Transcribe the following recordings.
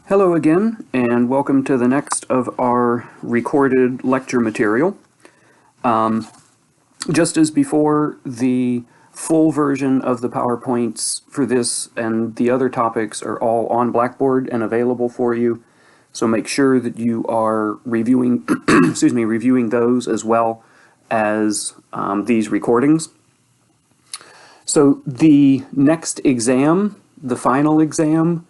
Hello again, and welcome to the next of our recorded lecture material. Just as before, the full version of the PowerPoints for this and the other topics are all on Blackboard and available for you. So make sure that you are reviewing, reviewing those as well as these recordings. So the next exam, the final exam,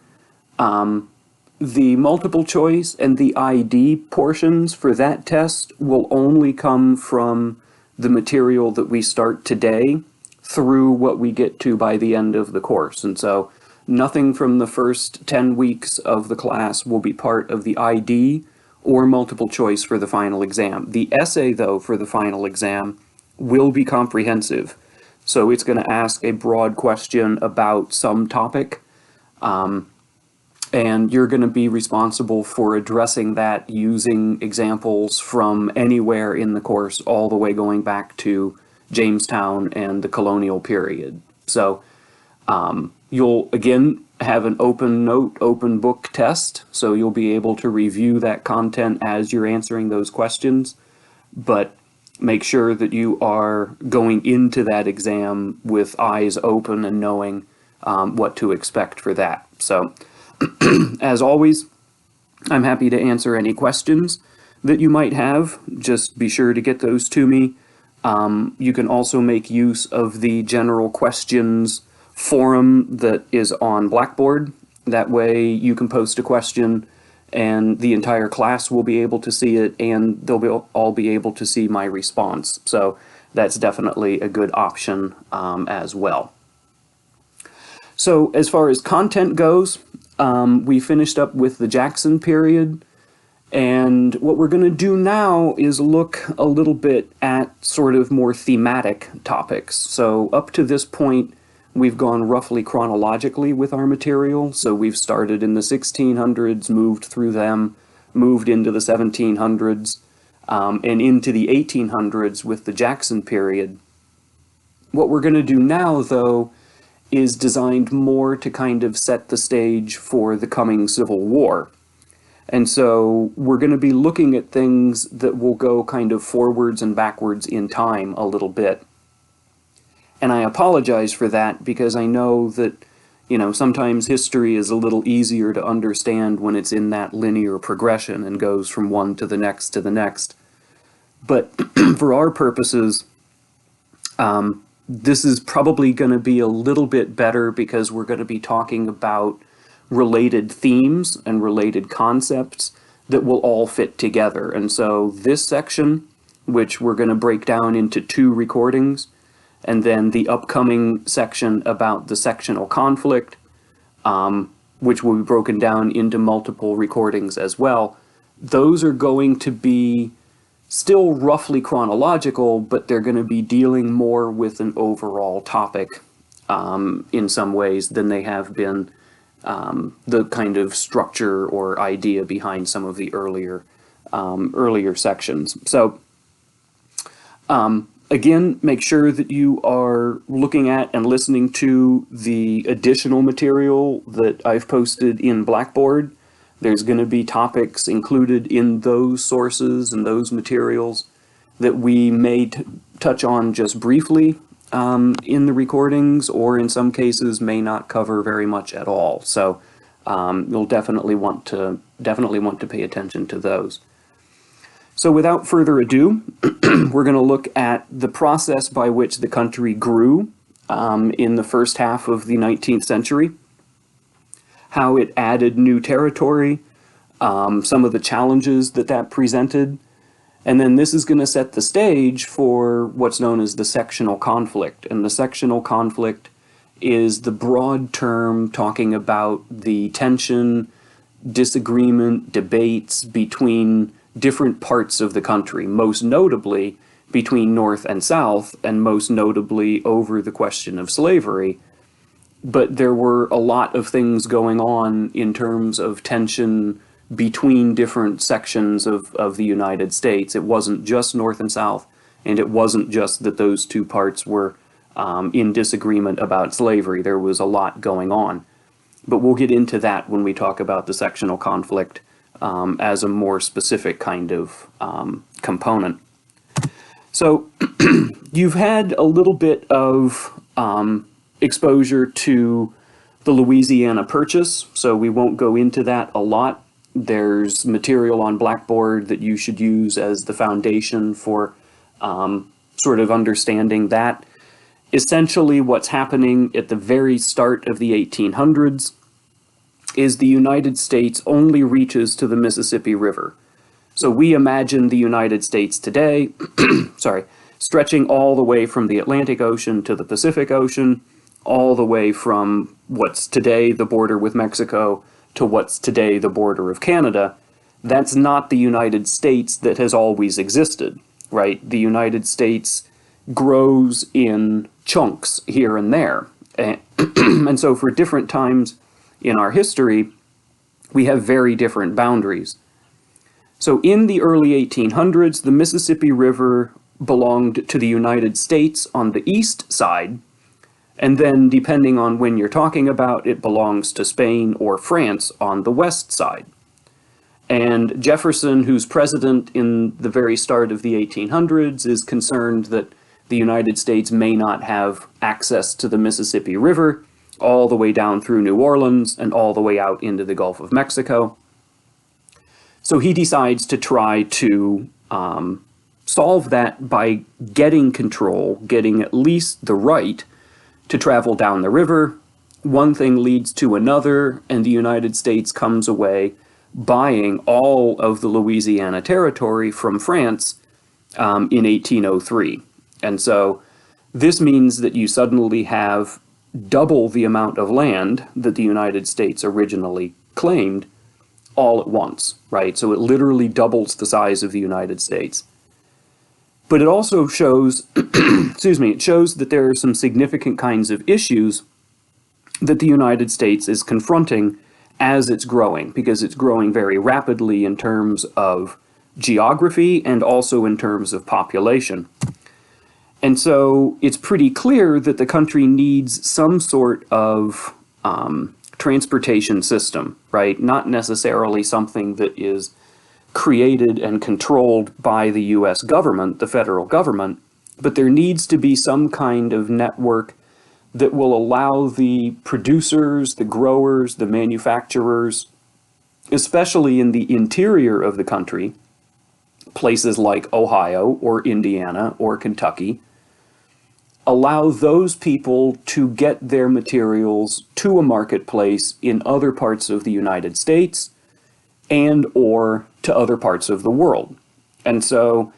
the multiple choice and the ID portions for that test will only come from the material that we start today through what we get to by the end of the course. And so nothing from the first 10 weeks of the class will be part of the ID or multiple choice for the final exam. The essay, though, for the final exam will be comprehensive. So it's going to ask a broad question about some topic, and you're going to be responsible for addressing that using examples from anywhere in the course, all the way going back to Jamestown and the colonial period. So you'll, again, have an open note, open book test, so you'll be able to review that content as you're answering those questions, but make sure that you are going into that exam with eyes open and knowing what to expect for that. So as always, I'm happy to answer any questions that you might have. Just be sure to get those to me. You can also make use of the general questions forum that is on Blackboard. That way you can post a question and the entire class will be able to see it, and they'll all be able to see my response. So that's definitely a good option as well. So as far as content goes, we finished up with the Jackson period, and what we're going to do now is look a little bit at sort of more thematic topics. So up to this point, we've gone roughly chronologically with our material. So we've started in the 1600s, moved through them, moved into the 1700s, and into the 1800s with the Jackson period. What we're going to do now, though, is designed more to kind of set the stage for the coming Civil War. And so we're going to be looking at things that will go kind of forwards and backwards in time a little bit. And I apologize for that, because I know that, sometimes history is a little easier to understand when it's in that linear progression and goes from one to the next to the next. But for our purposes, this is probably going to be a little bit better, because we're going to be talking about related themes and related concepts that will all fit together. And so this section, which we're going to break down into 2 recordings, and then the upcoming section about the sectional conflict, which will be broken down into multiple recordings as well, those are going to be still roughly chronological, but they're going to be dealing more with an overall topic in some ways than they have been the kind of structure or idea behind some of the earlier sections. So again, make sure that you are looking at and listening to the additional material that I've posted in Blackboard. There's going to be topics included in those sources and those materials that we may touch on just briefly in the recordings, or in some cases may not cover very much at all. So you'll definitely want to pay attention to those. So without further ado, we're going to look at the process by which the country grew in the first half of the 19th century, how it added new territory, some of the challenges that presented, and then this is going to set the stage for what's known as the sectional conflict. And the sectional conflict is the broad term talking about the tension, disagreement, debates between different parts of the country, most notably between North and South, and most notably over the question of slavery. But there were a lot of things going on in terms of tension between different sections of the United States. It wasn't just North and South, and it wasn't just that those two parts were in disagreement about slavery. There was a lot going on. but we'll get into that when we talk about the sectional conflict as a more specific kind of component. So you've had a little bit of exposure to the Louisiana Purchase, so we won't go into that a lot. There's material on Blackboard that you should use as the foundation for sort of understanding that. Essentially, what's happening at the very start of the 1800s is the United States only reaches to the Mississippi River. So we imagine the United States today, sorry, stretching all the way from the Atlantic Ocean to the Pacific Ocean, all the way from what's today the border with Mexico to what's today the border of Canada. That's not the United States that has always existed, right? The United States grows in chunks here and there. And so for different times in our history, we have very different boundaries. So in the early 1800s, the Mississippi River belonged to the United States on the east side, and then depending on when you're talking about, it belongs to Spain or France on the west side. And Jefferson, who's president in the very start of the 1800s, is concerned that the United States may not have access to the Mississippi River all the way down through New Orleans and all the way out into the Gulf of Mexico. So he decides to try to solve that by getting control, getting at least the right to travel down the river. One thing leads to another, and the United States comes away buying all of the Louisiana Territory from France in 1803. And so this means that you suddenly have double the amount of land that the United States originally claimed all at once, right? So it literally doubles the size of the United States. But it also shows, excuse me, it shows that there are some significant kinds of issues that the United States is confronting as it's growing, because it's growing very rapidly in terms of geography and also in terms of population. And so it's pretty clear that the country needs some sort of transportation system, right? Not necessarily something that is created and controlled by the US government, the federal government, but there needs to be some kind of network that will allow the producers, the growers, the manufacturers, especially in the interior of the country, places like Ohio or Indiana or Kentucky, allow those people to get their materials to a marketplace in other parts of the United States and or to other parts of the world. And so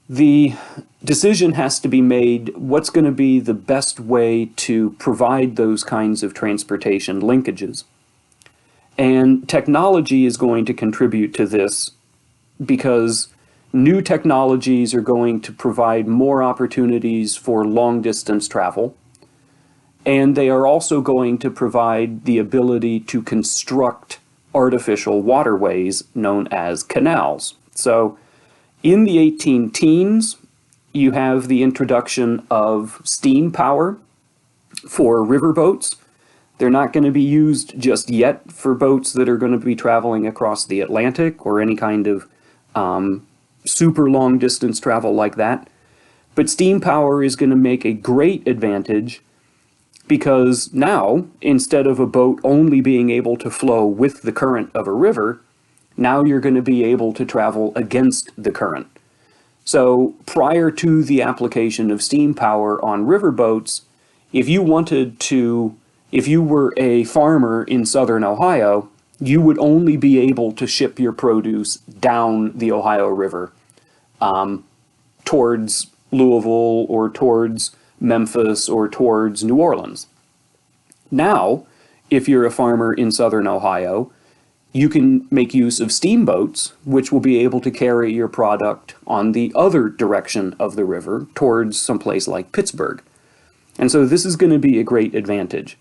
the decision has to be made, what's going to be the best way to provide those kinds of transportation linkages. And technology is going to contribute to this, because new technologies are going to provide more opportunities for long-distance travel, and they are also going to provide the ability to construct artificial waterways known as canals. So in the 18-teens, you have the introduction of steam power for riverboats. They're not going to be used just yet for boats that are going to be traveling across the Atlantic or any kind of super long distance travel like that. But steam power is going to make a great advantage, because now, instead of a boat only being able to flow with the current of a river, now you're going to be able to travel against the current. So prior to the application of steam power on riverboats, if you were a farmer in southern Ohio, you would only be able to ship your produce down the Ohio River towards Louisville or towards Memphis or towards New Orleans. Now, if you're a farmer in southern Ohio, you can make use of steamboats, which will be able to carry your product on the other direction of the river towards someplace like Pittsburgh. And so this is going to be a great advantage.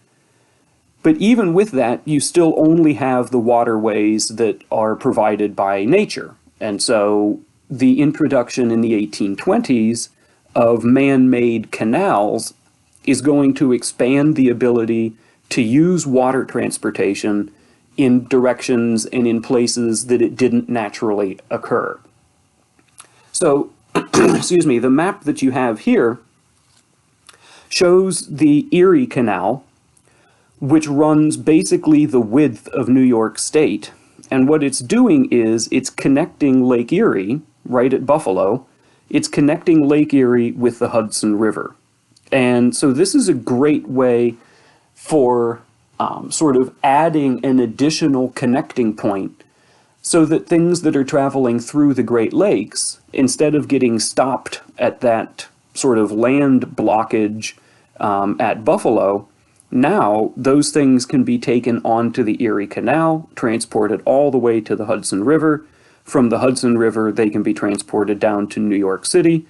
But even with that, you still only have the waterways that are provided by nature. And so the introduction in the 1820s of man-made canals is going to expand the ability to use water transportation in directions and in places that it didn't naturally occur. So, excuse me, the map that you have here shows the Erie Canal, which runs basically the width of New York State. And what it's doing is it's connecting Lake Erie, right at Buffalo, it's connecting Lake Erie with the Hudson River. And so this is a great way for sort of adding an additional connecting point so that things that are traveling through the Great Lakes, instead of getting stopped at that sort of land blockage at Buffalo, now those things can be taken onto the Erie Canal, transported all the way to the Hudson River. From the Hudson River, they can be transported down to New York City,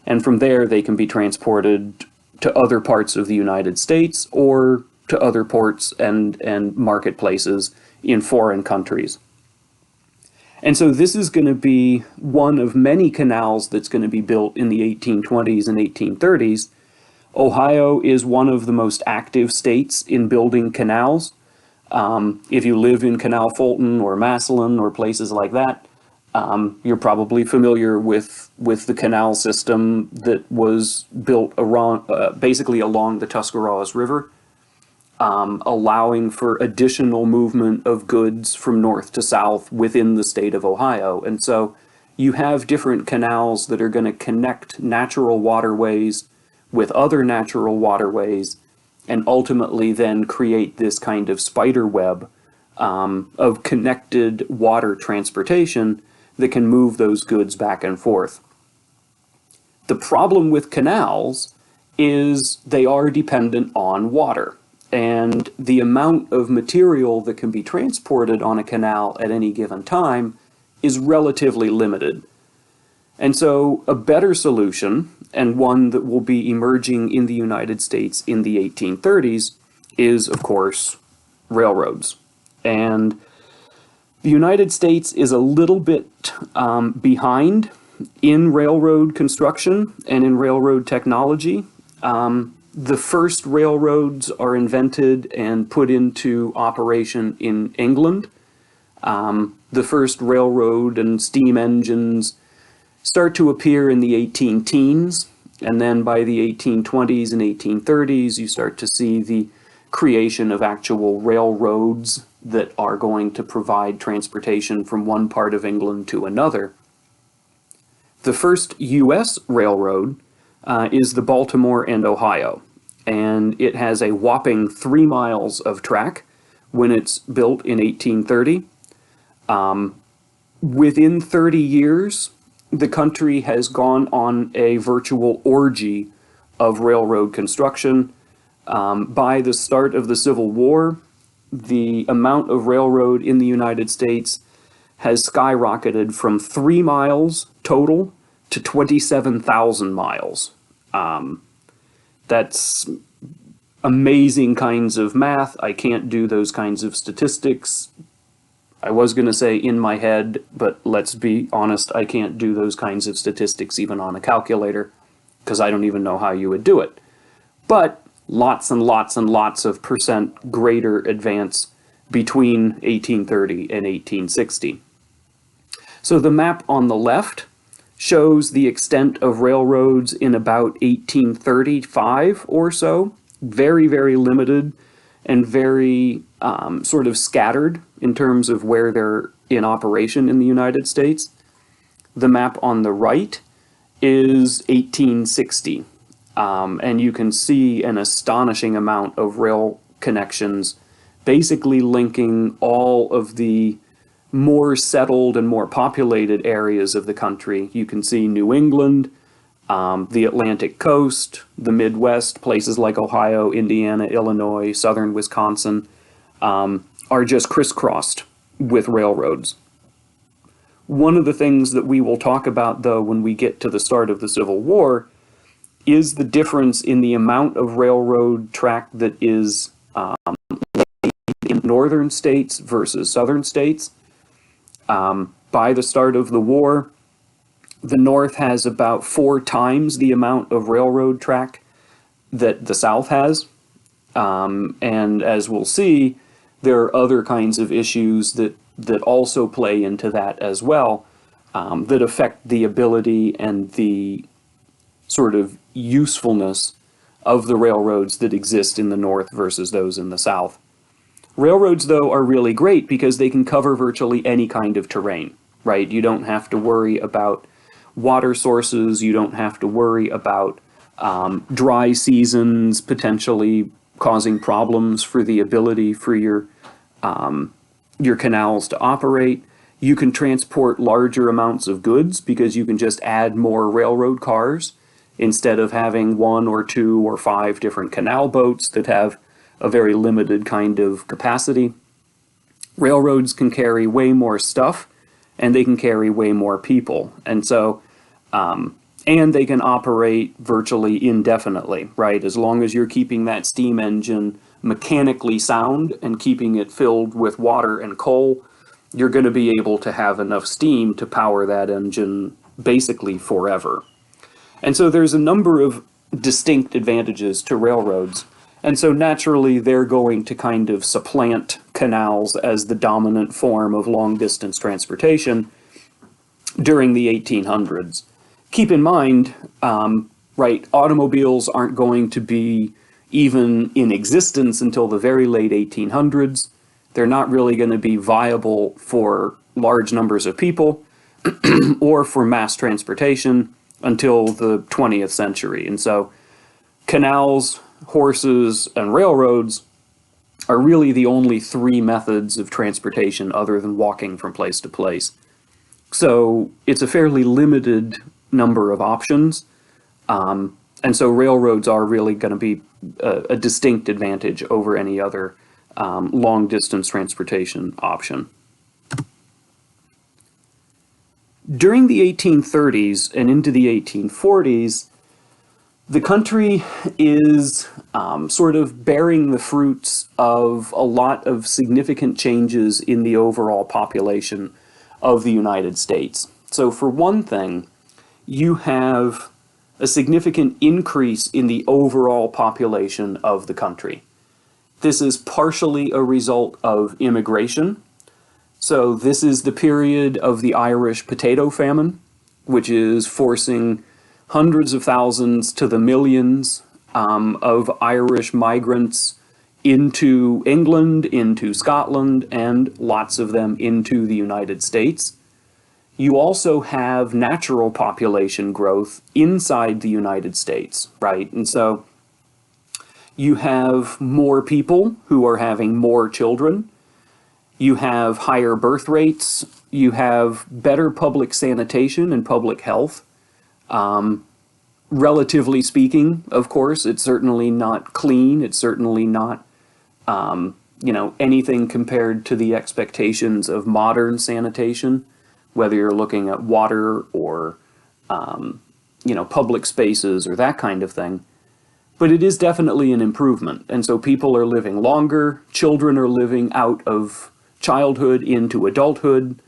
and from there they can be transported to other parts of the United States or to other ports and marketplaces in foreign countries. And so this is going to be one of many canals that's going to be built in the 1820s and 1830s. Ohio is one of the most active states in building canals. If you live in Canal Fulton or Massillon or places like that, you're probably familiar with the canal system that was built around, basically along the Tuscarawas River, allowing for additional movement of goods from north to south within the state of Ohio. And so you have different canals that are going to connect natural waterways with other natural waterways, and ultimately then create this kind of spider web of connected water transportation that can move those goods back and forth. The problem with canals is they are dependent on water, and the amount of material that can be transported on a canal at any given time is relatively limited. And so a better solution, and one that will be emerging in the United States in the 1830s, is, of course, railroads. And the United States is a little bit behind in railroad construction and in railroad technology. The first railroads are invented and put into operation in England. The first railroad and steam engines start to appear in the 18-teens, and then by the 1820s and 1830s, you start to see the creation of actual railroads that are going to provide transportation from one part of England to another. The first U.S. railroad is the Baltimore and Ohio, and it has a whopping 3 miles of track when it's built in 1830. Within 30 years, the country has gone on a virtual orgy of railroad construction. By the start of the Civil War, the amount of railroad in the United States has skyrocketed from 3 miles total to 27,000 miles. That's amazing kinds of math. I can't do those kinds of statistics. I was going to say in my head, but let's be honest, I can't do those kinds of statistics even on a calculator, because I don't even know how you would do it. But lots and lots and lots of percent greater advance between 1830 and 1860. So the map on the left shows the extent of railroads in about 1835 or so. Very, very limited and very sort of scattered in terms of where they're in operation in the United States. The map on the right is 1860, and you can see an astonishing amount of rail connections basically linking all of the more settled and more populated areas of the country. You can see New England, the Atlantic coast, the Midwest, places like Ohio, Indiana, Illinois, southern Wisconsin, are just crisscrossed with railroads. One of the things that we will talk about, though, when we get to the start of the Civil War, is the difference in the amount of railroad track that is in northern states versus southern states. By the start of the war, the North has about 4 times the amount of railroad track that the South has. And as we'll see, there are other kinds of issues that also play into that as well, that affect the ability and the sort of usefulness of the railroads that exist in the North versus those in the South. Railroads, though, are really great because they can cover virtually any kind of terrain, right? You don't have to worry about water sources. You don't have to worry about dry seasons potentially causing problems for the ability for your canals to operate. You can transport larger amounts of goods because you can just add more railroad cars instead of having 1 or 2 or 5 different canal boats that have a very limited kind of capacity. Railroads can carry way more stuff, and they can carry way more people. And so, and they can operate virtually indefinitely, right? As long as you're keeping that steam engine mechanically sound and keeping it filled with water and coal, you're going to be able to have enough steam to power that engine basically forever. And so there's a number of distinct advantages to railroads. And so naturally, they're going to kind of supplant canals as the dominant form of long-distance transportation during the 1800s. Keep in mind, right, automobiles aren't going to be even in existence until the very late 1800s. They're not really going to be viable for large numbers of people or for mass transportation until the 20th century. And so canals, horses, and railroads are really the only 3 methods of transportation other than walking from place to place. So it's a fairly limited number of options. And so railroads are really going to be a distinct advantage over any other long-distance transportation option. During the 1830s and into the 1840s, the country is sort of bearing the fruits of a lot of significant changes in the overall population of the United States. So for one thing, you have a significant increase in the overall population of the country. This is partially a result of immigration. So this is the period of the Irish potato famine, which is forcing hundreds of thousands to the millions of Irish migrants into England, into Scotland, and lots of them into the United States. You also have natural population growth inside the United States, right? And so you have more people who are having more children. You have higher birth rates. You have better public sanitation and public health. Relatively speaking, of course, it's certainly not clean. It's certainly not, anything compared to the expectations of modern sanitation, whether you're looking at water or, public spaces or that kind of thing. But it is definitely an improvement. And so people are living longer. Children are living out of childhood into adulthood.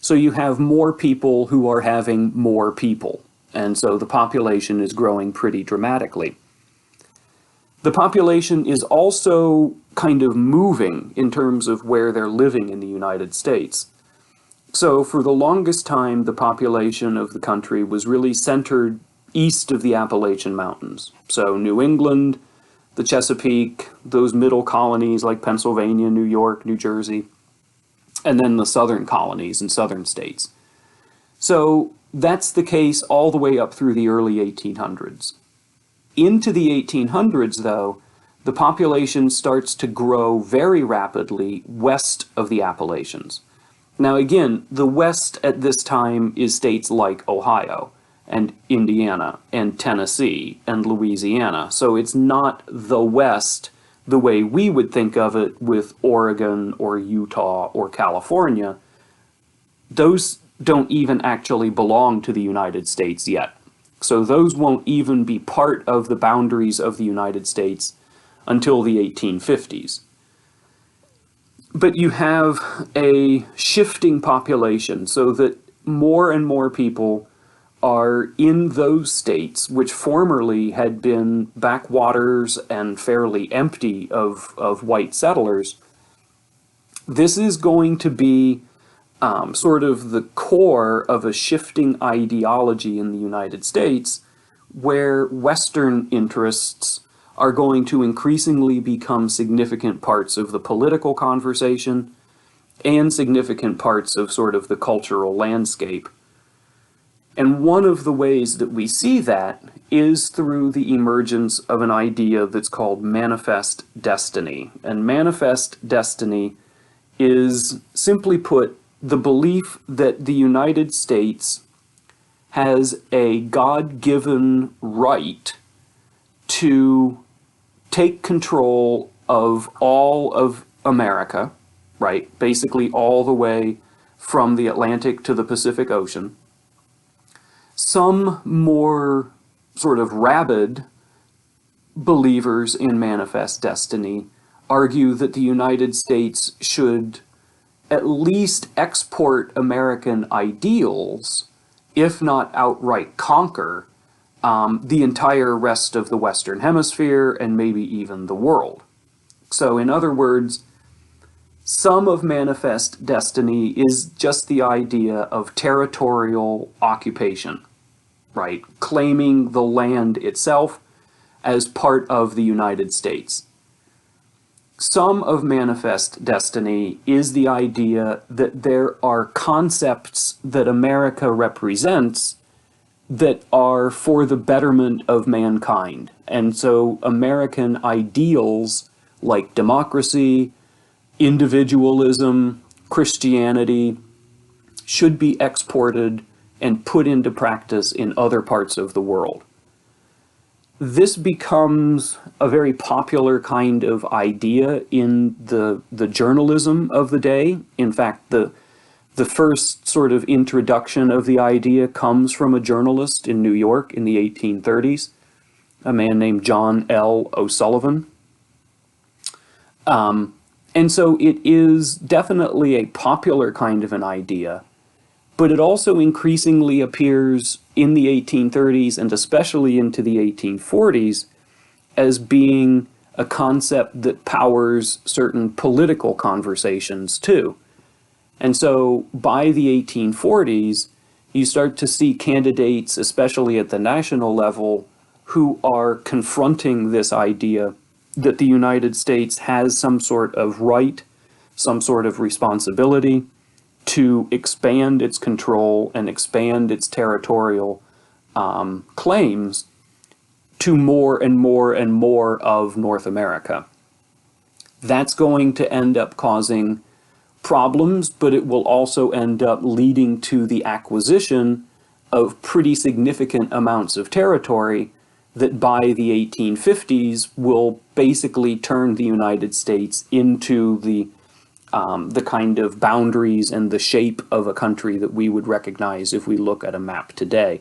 So you have more people who are having more people. And so the population is growing pretty dramatically. The population is also kind of moving in terms of where they're living in the United States. So for the longest time, the population of the country was really centered east of the Appalachian Mountains. So New England, the Chesapeake, those middle colonies like Pennsylvania, New York, New Jersey, and then the southern colonies and southern states. So that's the case all the way up through the early 1800s. Into the 1800s, though, the population starts to grow very rapidly west of the Appalachians. Now again, the West at this time is states like Ohio and Indiana and Tennessee and Louisiana. So it's not the West the way we would think of it with Oregon or Utah or California. Those don't even actually belong to the United States yet. So those won't even be part of the boundaries of the United States until the 1850s. But you have a shifting population so that more and more people are in those states, which formerly had been backwaters and fairly empty of white settlers. This is going to be sort of the core of a shifting ideology in the United States, where Western interests are going to increasingly become significant parts of the political conversation and significant parts of sort of the cultural landscape. And one of the ways that we see that is through the emergence of an idea that's called manifest destiny. And manifest destiny is, simply put, the belief that the United States has a God-given right to take control of all of America, right? Basically all the way from the Atlantic to the Pacific Ocean. Some more sort of rabid believers in manifest destiny argue that the United States should at least export American ideals, if not outright conquer, the entire rest of the Western Hemisphere and maybe even the world. So in other words, some of manifest destiny is just the idea of territorial occupation, right? Claiming the land itself as part of the United States. Some of manifest destiny is the idea that there are concepts that America represents that are for the betterment of mankind. And so American ideals like democracy, individualism, Christianity should be exported and put into practice in other parts of the world. This becomes a very popular kind of idea in the journalism of the day. In fact, the first sort of introduction of the idea comes from a journalist in New York in the 1830s, a man named John L. O'Sullivan. And so it is definitely a popular kind of an idea, but it also increasingly appears in the 1830s and especially into the 1840s as being a concept that powers certain political conversations too. And so by the 1840s, you start to see candidates, especially at the national level, who are confronting this idea that the United States has some sort of right, some sort of responsibility to expand its control and expand its territorial claims to more and more and more of North America. That's going to end up causing problems, but it will also end up leading to the acquisition of pretty significant amounts of territory that by the 1850s will basically turn the United States into the kind of boundaries and the shape of a country that we would recognize if we look at a map today.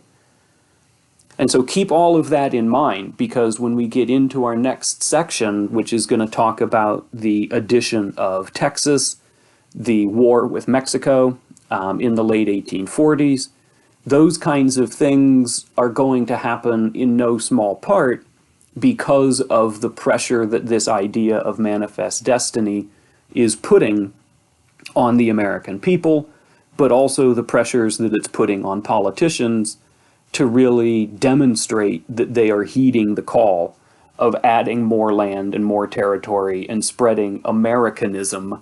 And so keep all of that in mind, because when we get into our next section, which is going to talk about the addition of Texas, the war with Mexico in the late 1840s, those kinds of things are going to happen in no small part because of the pressure that this idea of manifest destiny is putting on the American people, but also the pressures that it's putting on politicians to really demonstrate that they are heeding the call of adding more land and more territory and spreading Americanism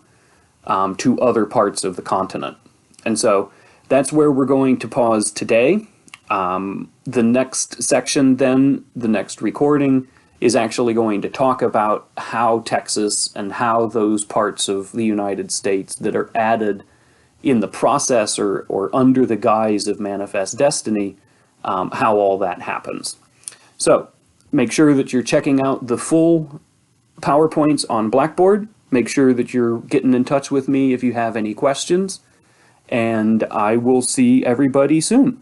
to other parts of the continent. And so that's where we're going to pause today. The next section then, the next recording, is actually going to talk about how Texas and how those parts of the United States that are added in the process or under the guise of manifest destiny, how all that happens. So make sure that you're checking out the full PowerPoints on Blackboard. Make sure that you're getting in touch with me if you have any questions, and I will see everybody soon.